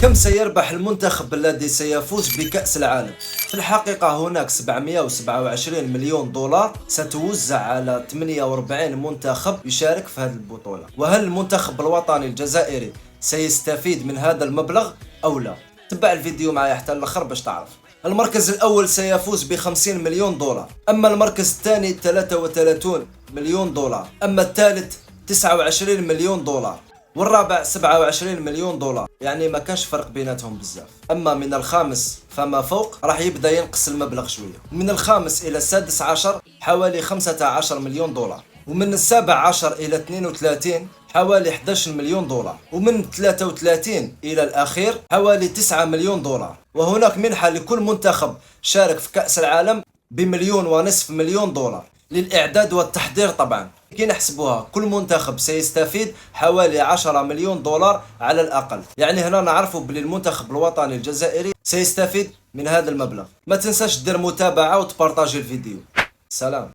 كم سيربح المنتخب الذي سيفوز بكأس العالم؟ في الحقيقة هناك 727 مليون دولار ستوزع على 48 منتخب يشارك في هذه البطولة. وهل المنتخب الوطني الجزائري سيستفيد من هذا المبلغ أو لا؟ تبع الفيديو معي حتى الآخر باش تعرف. المركز الأول سيفوز ب50 مليون دولار، أما المركز الثاني 33 مليون دولار، أما الثالث 29 مليون دولار، والرابع 27 مليون دولار. يعني ما كانش فرق بيناتهم بزاف. أما من الخامس فما فوق راح يبدأ ينقص المبلغ شوية. من الخامس إلى السادس عشر حوالي 15 مليون دولار، ومن السابع عشر إلى 32 حوالي 11 مليون دولار، ومن 33 إلى الأخير حوالي 9 مليون دولار. وهناك منحة لكل منتخب شارك في كأس العالم ب1.5 مليون دولار للإعداد والتحضير. طبعا كي نحسبوها كل منتخب سيستفيد حوالي 10 مليون دولار على الأقل. يعني هنا نعرفوا بلي المنتخب الوطني الجزائري سيستفيد من هذا المبلغ. ما تنساش دير متابعة وتبارطاجي الفيديو. سلام.